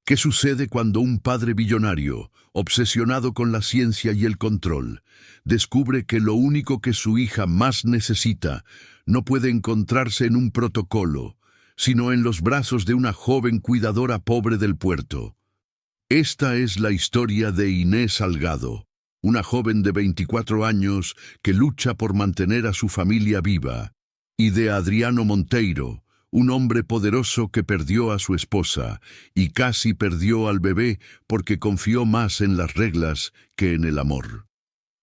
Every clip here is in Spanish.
¿Qué sucede cuando un padre billonario, obsesionado con la ciencia y el control, descubre que lo único que su hija más necesita no puede encontrarse en un protocolo, sino en los brazos de una joven cuidadora pobre del puerto? Esta es la historia de Inés Salgado, una joven de 24 años que lucha por mantener a su familia viva, y de Adriano Monteiro, un hombre poderoso que perdió a su esposa y casi perdió al bebé porque confió más en las reglas que en el amor.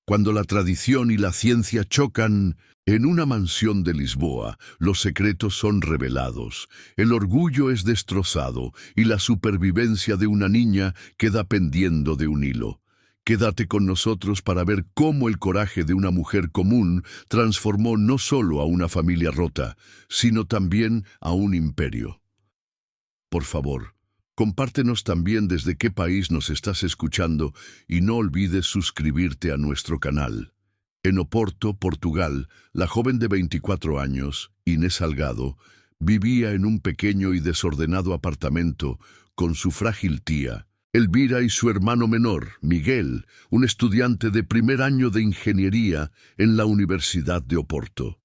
Cuando la tradición y la ciencia chocan, en una mansión de Lisboa, los secretos son revelados, el orgullo es destrozado y la supervivencia de una niña queda pendiendo de un hilo. Quédate con nosotros para ver cómo el coraje de una mujer común transformó no solo a una familia rota, sino también a un imperio. Por favor, compártenos también desde qué país nos estás escuchando y no olvides suscribirte a nuestro canal. En Oporto, Portugal, la joven de 24 años, Inés Salgado, vivía en un pequeño y desordenado apartamento con su frágil tía, Elvira, y su hermano menor, Miguel, un estudiante de primer año de ingeniería en la Universidad de Oporto.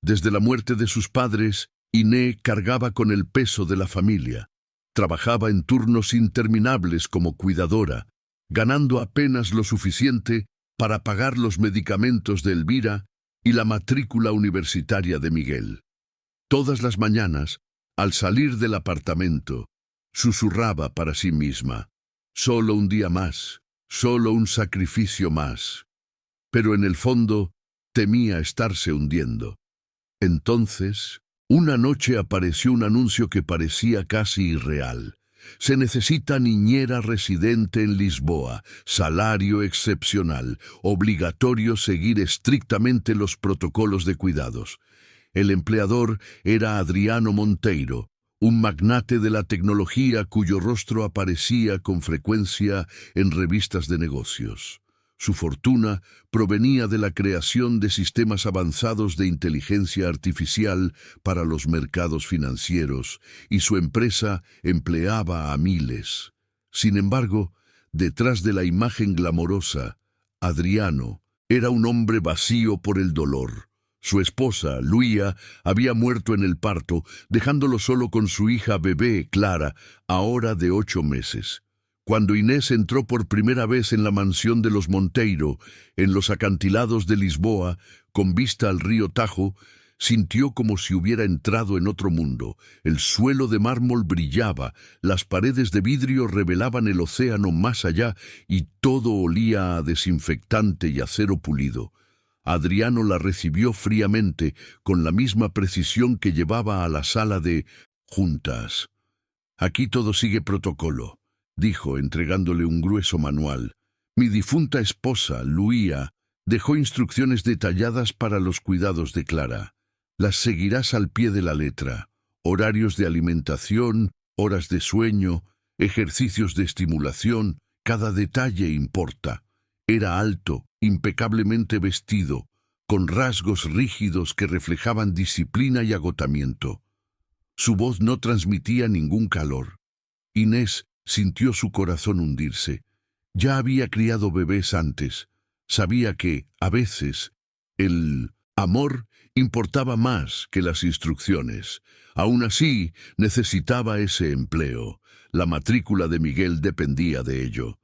Desde la muerte de sus padres, Inés cargaba con el peso de la familia. Trabajaba en turnos interminables como cuidadora, ganando apenas lo suficiente para pagar los medicamentos de Elvira y la matrícula universitaria de Miguel. Todas las mañanas, al salir del apartamento, susurraba para sí misma: solo un día más, solo un sacrificio más. Pero en el fondo temía estarse hundiendo. Entonces, una noche apareció un anuncio que parecía casi irreal. Se necesita niñera residente en Lisboa, salario excepcional, obligatorio seguir estrictamente los protocolos de cuidados. El empleador era Adriano Monteiro, un magnate de la tecnología cuyo rostro aparecía con frecuencia en revistas de negocios. Su fortuna provenía de la creación de sistemas avanzados de inteligencia artificial para los mercados financieros, y su empresa empleaba a miles. Sin embargo, detrás de la imagen glamorosa, Adriano era un hombre vacío por el dolor. Su esposa, Luía, había muerto en el parto, dejándolo solo con su hija bebé, Clara, ahora de 8 meses. Cuando Inés entró por primera vez en la mansión de los Monteiro, en los acantilados de Lisboa, con vista al río Tajo, sintió como si hubiera entrado en otro mundo. El suelo de mármol brillaba, las paredes de vidrio revelaban el océano más allá y todo olía a desinfectante y acero pulido. Adriano la recibió fríamente, con la misma precisión que llevaba a la sala de juntas. «Aquí todo sigue protocolo», dijo, entregándole un grueso manual. «Mi difunta esposa, Luía, dejó instrucciones detalladas para los cuidados de Clara. Las seguirás al pie de la letra. Horarios de alimentación, horas de sueño, ejercicios de estimulación, cada detalle importa». Era alto, impecablemente vestido, con rasgos rígidos que reflejaban disciplina y agotamiento. Su voz no transmitía ningún calor. Inés sintió su corazón hundirse. Ya había criado bebés antes. Sabía que, a veces, el amor importaba más que las instrucciones. Aún así, necesitaba ese empleo. La matrícula de Miguel dependía de ello.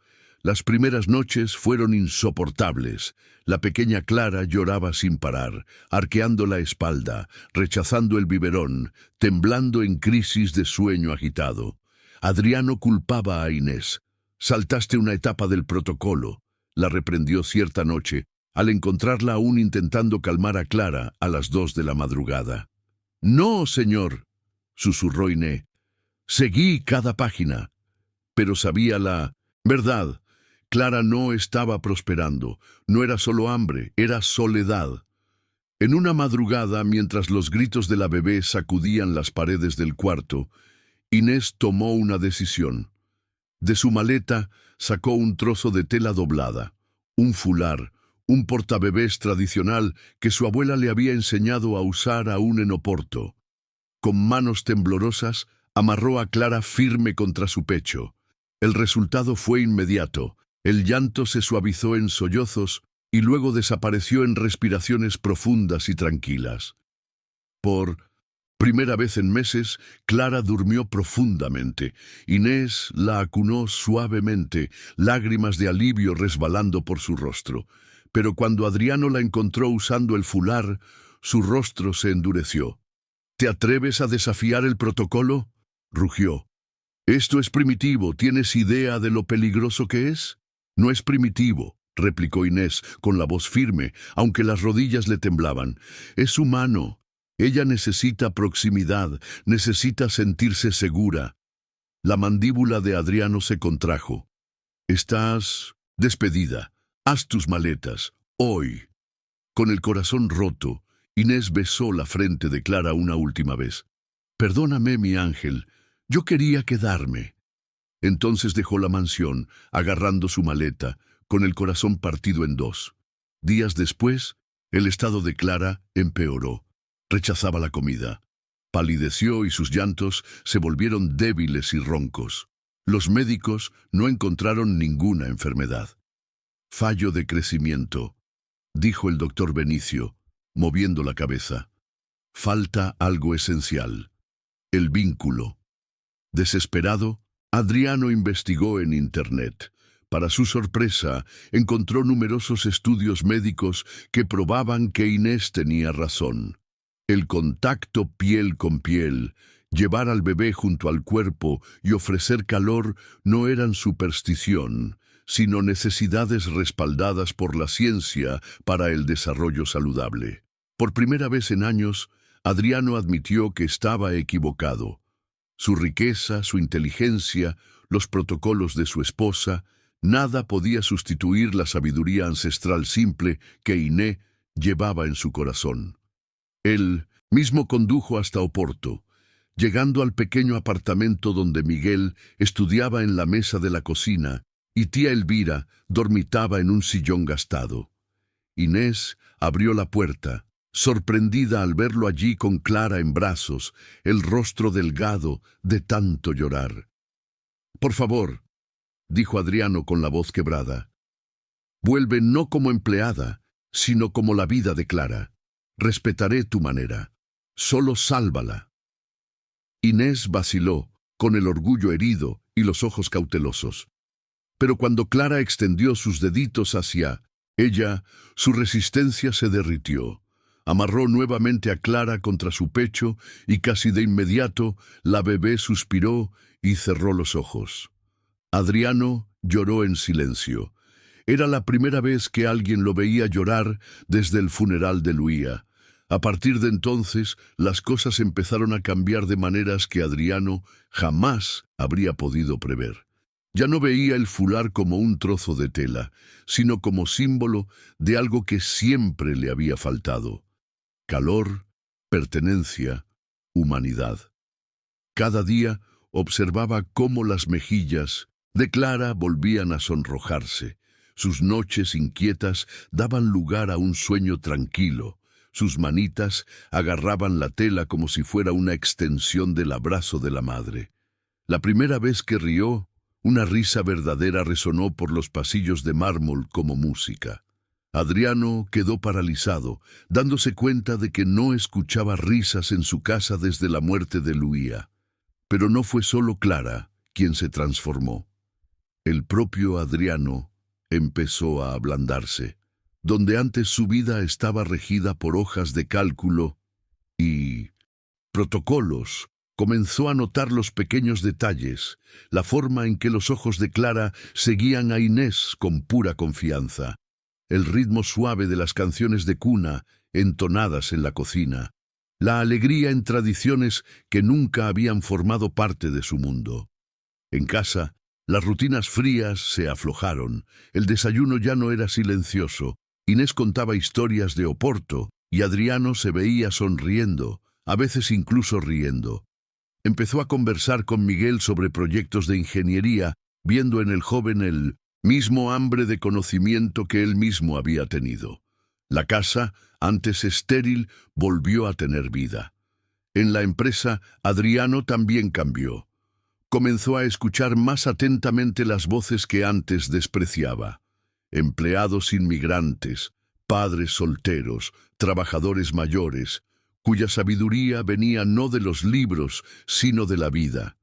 Las primeras noches fueron insoportables. La pequeña Clara lloraba sin parar, arqueando la espalda, rechazando el biberón, temblando en crisis de sueño agitado. Adriano culpaba a Inés. «Saltaste una etapa del protocolo», la reprendió cierta noche, al encontrarla aún intentando calmar a Clara a las 2 de la madrugada. «No, señor», susurró Inés. «Seguí cada página». Pero sabía la verdad. Clara no estaba prosperando. No era solo hambre, era soledad. En una madrugada, mientras los gritos de la bebé sacudían las paredes del cuarto, Inés tomó una decisión. De su maleta sacó un trozo de tela doblada, un fular, un portabebés tradicional que su abuela le había enseñado a usar aún en Oporto. Con manos temblorosas, Amarró a Clara firme contra su pecho. El resultado fue inmediato. El llanto se suavizó en sollozos y luego desapareció en respiraciones profundas y tranquilas. Por primera vez en meses, Clara durmió profundamente. Inés la acunó suavemente, lágrimas de alivio resbalando por su rostro. Pero cuando Adriano la encontró usando el fular, su rostro se endureció. ¿Te atreves a desafiar el protocolo?, rugió. Esto es primitivo. ¿Tienes idea de lo peligroso que es? No es primitivo, replicó Inés con la voz firme, aunque las rodillas le temblaban. Es humano. Ella necesita proximidad, necesita sentirse segura. La mandíbula de Adriano se contrajo. Estás despedida. Haz tus maletas. Hoy. Con el corazón roto, Inés besó la frente de Clara una última vez. Perdóname, mi ángel. Yo quería quedarme. Entonces dejó la mansión, agarrando su maleta, con el corazón partido en dos. Días después, el estado de Clara empeoró. Rechazaba la comida. Palideció y sus llantos se volvieron débiles y roncos. Los médicos no encontraron ninguna enfermedad. Fallo de crecimiento, dijo el doctor Benicio, moviendo la cabeza. Falta algo esencial: el vínculo. Desesperado, Adriano investigó en Internet. Para su sorpresa, encontró numerosos estudios médicos que probaban que Inés tenía razón. El contacto piel con piel, llevar al bebé junto al cuerpo y ofrecer calor no eran superstición, sino necesidades respaldadas por la ciencia para el desarrollo saludable. Por primera vez en años, Adriano admitió que estaba equivocado. Su riqueza, su inteligencia, los protocolos de su esposa, nada podía sustituir la sabiduría ancestral simple que Inés llevaba en su corazón. Él mismo condujo hasta Oporto, llegando al pequeño apartamento donde Miguel estudiaba en la mesa de la cocina y tía Elvira dormitaba en un sillón gastado. Inés abrió la puerta, sorprendida al verlo allí con Clara en brazos, el rostro delgado de tanto llorar. «Por favor», dijo Adriano con la voz quebrada, «vuelve no como empleada, sino como la vida de Clara. Respetaré tu manera. Solo sálvala». Inés vaciló, con el orgullo herido y los ojos cautelosos. Pero cuando Clara extendió sus deditos hacia ella, su resistencia se derritió. Amarró nuevamente a Clara contra su pecho y casi de inmediato la bebé suspiró y cerró los ojos. Adriano lloró en silencio. Era la primera vez que alguien lo veía llorar desde el funeral de Luía. A partir de entonces, las cosas empezaron a cambiar de maneras que Adriano jamás habría podido prever. Ya no veía el fular como un trozo de tela, sino como símbolo de algo que siempre le había faltado: calor, pertenencia, humanidad. Cada día observaba cómo las mejillas de Clara volvían a sonrojarse. Sus noches inquietas daban lugar a un sueño tranquilo. Sus manitas agarraban la tela como si fuera una extensión del abrazo de la madre. La primera vez que rió, una risa verdadera resonó por los pasillos de mármol como música. Adriano quedó paralizado, dándose cuenta de que no escuchaba risas en su casa desde la muerte de Luía. Pero no fue solo Clara quien se transformó. El propio Adriano empezó a ablandarse. Donde antes su vida estaba regida por hojas de cálculo y protocolos, comenzó a notar los pequeños detalles, la forma en que los ojos de Clara seguían a Inés con pura confianza, el ritmo suave de las canciones de cuna entonadas en la cocina, la alegría en tradiciones que nunca habían formado parte de su mundo. En casa, las rutinas frías se aflojaron, el desayuno ya no era silencioso. Inés contaba historias de Oporto y Adriano se veía sonriendo, a veces incluso riendo. Empezó a conversar con Miguel sobre proyectos de ingeniería, viendo en el joven el mismo hambre de conocimiento que él mismo había tenido. La casa, antes estéril, volvió a tener vida. En la empresa, Adriano también cambió. Comenzó a escuchar más atentamente las voces que antes despreciaba. Empleados inmigrantes, padres solteros, trabajadores mayores, cuya sabiduría venía no de los libros, sino de la vida.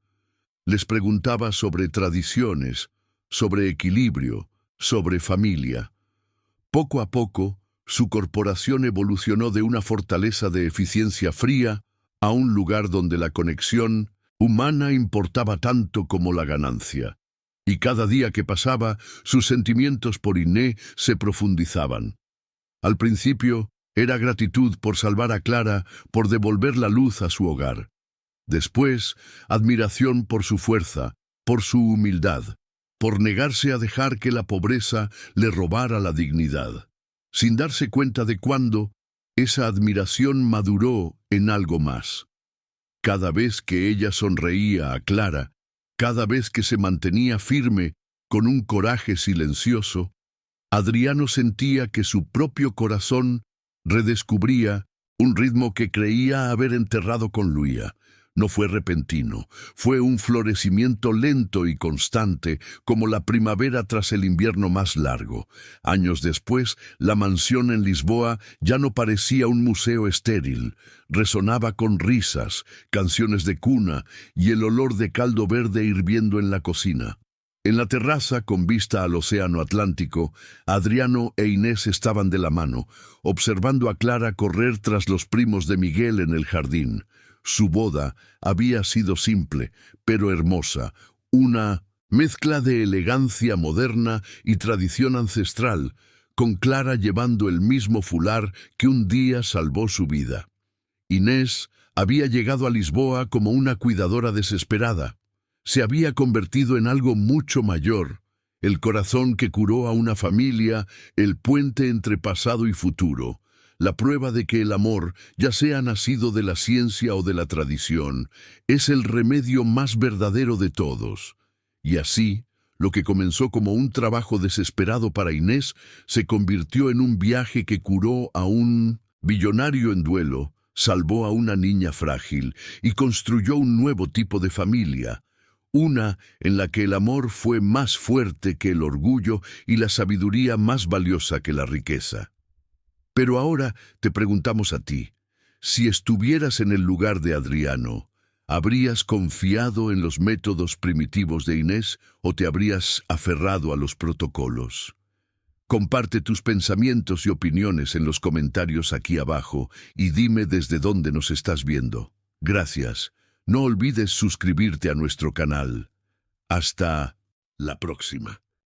Les preguntaba sobre tradiciones, sobre equilibrio, sobre familia. Poco a poco, su corporación evolucionó de una fortaleza de eficiencia fría a un lugar donde la conexión humana importaba tanto como la ganancia. Y cada día que pasaba, sus sentimientos por Inés se profundizaban. Al principio, era gratitud por salvar a Clara, por devolver la luz a su hogar. Después, admiración por su fuerza, por su humildad, por negarse a dejar que la pobreza le robara la dignidad. Sin darse cuenta de cuándo, esa admiración maduró en algo más. Cada vez que ella sonreía a Clara, cada vez que se mantenía firme, con un coraje silencioso, Adriano sentía que su propio corazón redescubría un ritmo que creía haber enterrado con Luía. No fue repentino, fue un florecimiento lento y constante, como la primavera tras el invierno más largo. Años después, la mansión en Lisboa ya no parecía un museo estéril. Resonaba con risas, canciones de cuna y el olor de caldo verde hirviendo en la cocina. En la terraza, con vista al océano Atlántico, Adriano e Inés estaban de la mano, observando a Clara correr tras los primos de Miguel en el jardín. Su boda había sido simple, pero hermosa, una mezcla de elegancia moderna y tradición ancestral, con Clara llevando el mismo fular que un día salvó su vida. Inés había llegado a Lisboa como una cuidadora desesperada. Se había convertido en algo mucho mayor, el corazón que curó a una familia, el puente entre pasado y futuro. La prueba de que el amor, ya sea nacido de la ciencia o de la tradición, es el remedio más verdadero de todos. Y así, lo que comenzó como un trabajo desesperado para Inés, se convirtió en un viaje que curó a un billonario en duelo, salvó a una niña frágil y construyó un nuevo tipo de familia, una en la que el amor fue más fuerte que el orgullo y la sabiduría más valiosa que la riqueza. Pero ahora te preguntamos a ti, si estuvieras en el lugar de Adriano, ¿habrías confiado en los métodos primitivos de Inés o te habrías aferrado a los protocolos? Comparte tus pensamientos y opiniones en los comentarios aquí abajo y dime desde dónde nos estás viendo. Gracias. No olvides suscribirte a nuestro canal. Hasta la próxima.